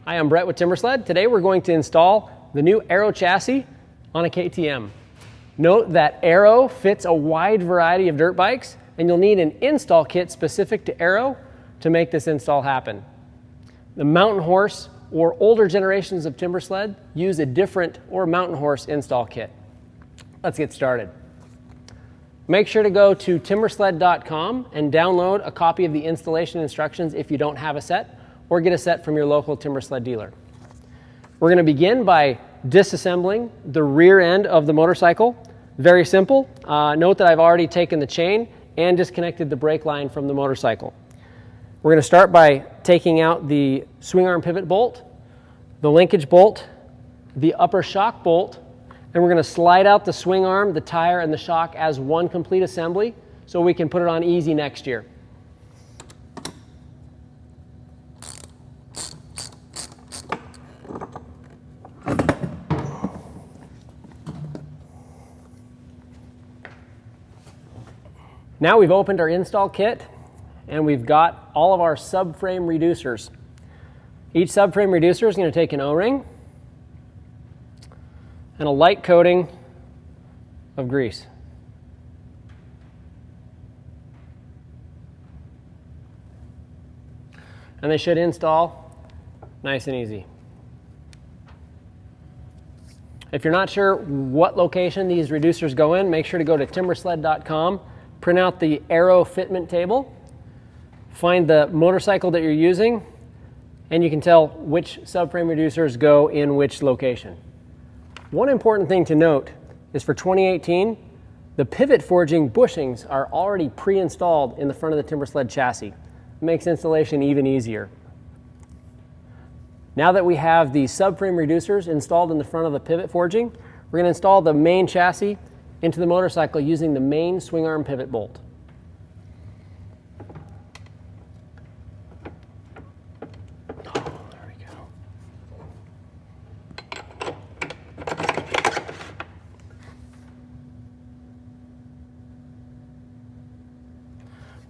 Hi, I'm Brett with Timbersled. Today we're going to install the new ARO chassis on a KTM. Note that ARO fits a wide variety of dirt bikes, and you'll need an install kit specific to ARO to make this install happen. The Mountain Horse or older generations of Timbersled use a different or Mountain Horse install kit. Let's get started. Make sure to go to timbersled.com and download a copy of the installation instructions if you don't have a set, or get a set from your local Timbersled dealer. We're going to begin by disassembling the rear end of the motorcycle. Very simple. Note that I've already taken the chain and disconnected the brake line from the motorcycle. We're going to start by taking out the swing arm pivot bolt, the linkage bolt, the upper shock bolt, and we're going to slide out the swing arm, the tire, and the shock as one complete assembly so we can put it on easy next year. Now we've opened our install kit and we've got all of our subframe reducers. Each subframe reducer is going to take an O-ring and a light coating of grease. And they should install nice and easy. If you're not sure what location these reducers go in, make sure to go to timbersled.com, print out the ARO fitment table, find the motorcycle that you're using, and you can tell which subframe reducers go in which location. One important thing to note is for 2018, the pivot forging bushings are already pre-installed in the front of the Timbersled chassis. It makes installation even easier. Now that we have the subframe reducers installed in the front of the pivot forging, we're going to install the main chassis into the motorcycle using the main swing arm pivot bolt. There we go.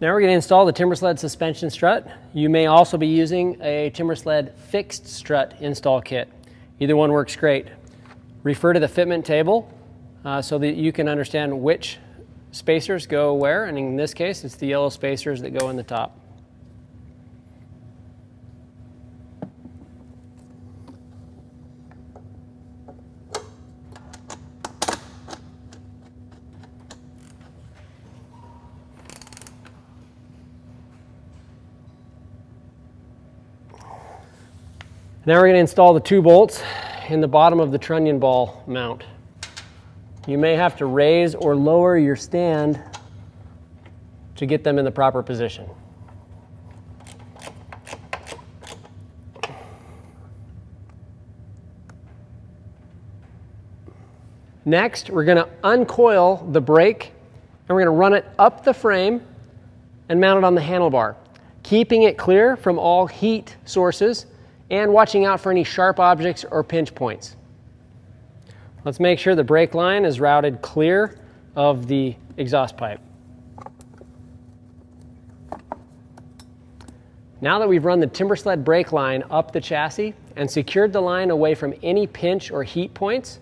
Now we're going to install the Timbersled suspension strut. You may also be using a Timbersled fixed strut install kit. Either one works great. Refer to the fitment table so that you can understand which spacers go where, and in this case it's the yellow spacers that go in the top. Now we're going to install the two bolts in the bottom of the trunnion ball mount. You may have to raise or lower your stand to get them in the proper position. Next, we're going to uncoil the brake and we're going to run it up the frame and mount it on the handlebar, keeping it clear from all heat sources and watching out for any sharp objects or pinch points. Let's make sure the brake line is routed clear of the exhaust pipe. Now that we've run the Timbersled brake line up the chassis and secured the line away from any pinch or heat points,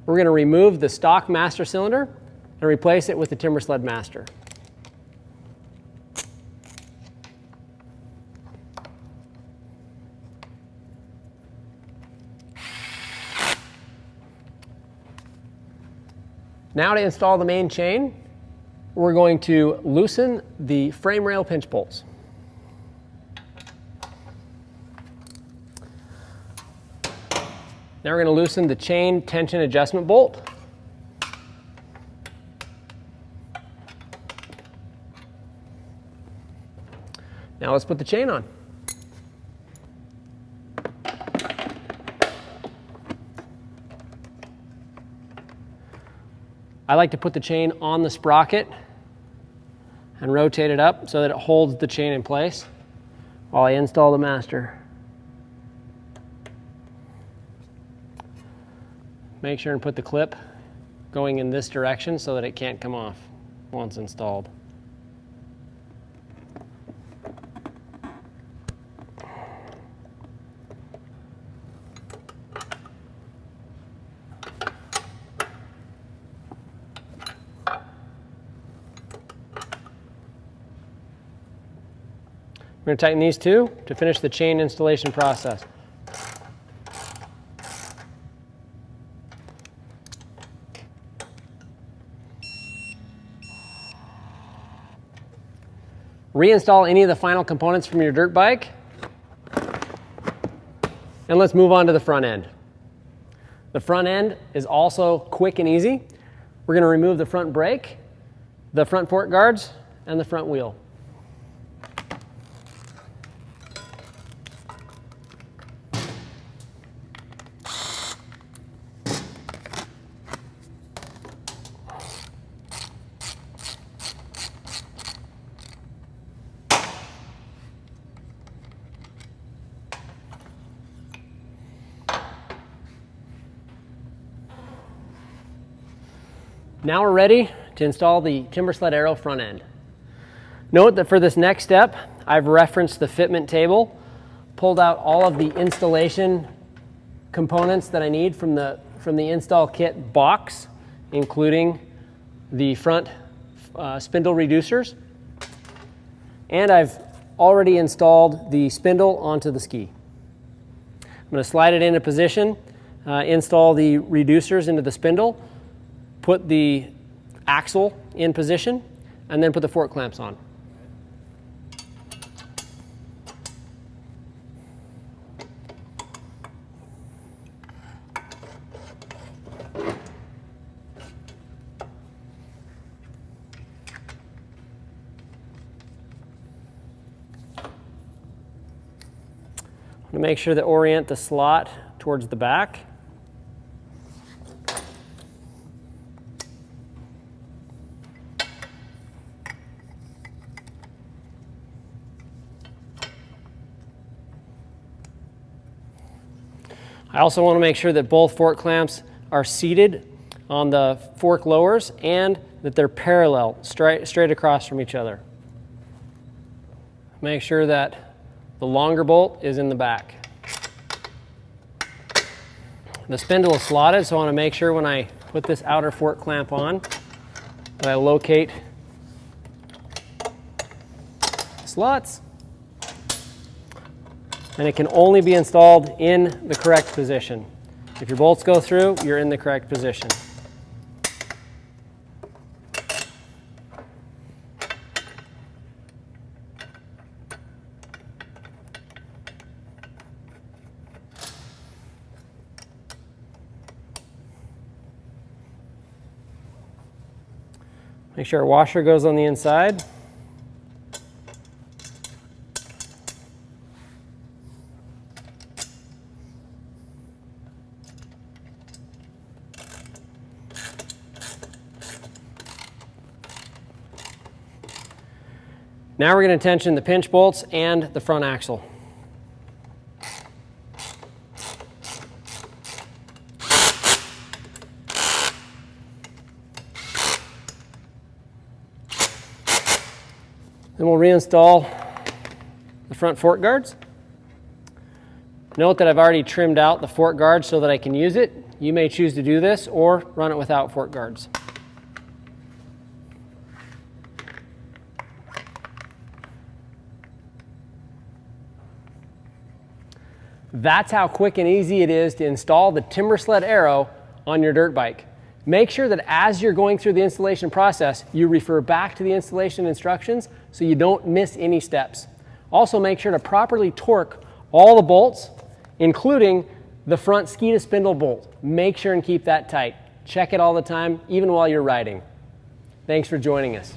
we're going to remove the stock master cylinder and replace it with the Timbersled master. Now to install the main chain, we're going to loosen the frame rail pinch bolts. Now we're going to loosen the chain tension adjustment bolt. Now let's put the chain on. I like to put the chain on the sprocket and rotate it up so that it holds the chain in place while I install the master. Make sure and put the clip going in this direction so that it can't come off once installed. We're going to tighten these two to finish the chain installation process. Reinstall any of the final components from your dirt bike. And let's move on to the front end. The front end is also quick and easy. We're going to remove the front brake, the front fork guards, and the front wheel. Now we're ready to install the Timbersled ARO front end. Note that for this next step, I've referenced the fitment table, pulled out all of the installation components that I need from the install kit box, including the front spindle reducers. And I've already installed the spindle onto the ski. I'm going to slide it into position, install the reducers into the spindle, put the axle in position, and then put the fork clamps on. To make sure to orient the slot towards the back. I also want to make sure that both fork clamps are seated on the fork lowers and that they're parallel, straight across from each other. Make sure that the longer bolt is in the back. The spindle is slotted, so I want to make sure when I put this outer fork clamp on that I locate the slots. And it can only be installed in the correct position. If your bolts go through, you're in the correct position. Make sure our washer goes on the inside. Now we're going to tension the pinch bolts and the front axle. Then we'll reinstall the front fork guards. Note that I've already trimmed out the fork guards so that I can use it. You may choose to do this or run it without fork guards. That's how quick and easy it is to install the Timbersled ARO on your dirt bike. Make sure that as you're going through the installation process, you refer back to the installation instructions so you don't miss any steps. Also, make sure to properly torque all the bolts, including the front ski to spindle bolt. Make sure and keep that tight. Check it all the time, even while you're riding. Thanks for joining us.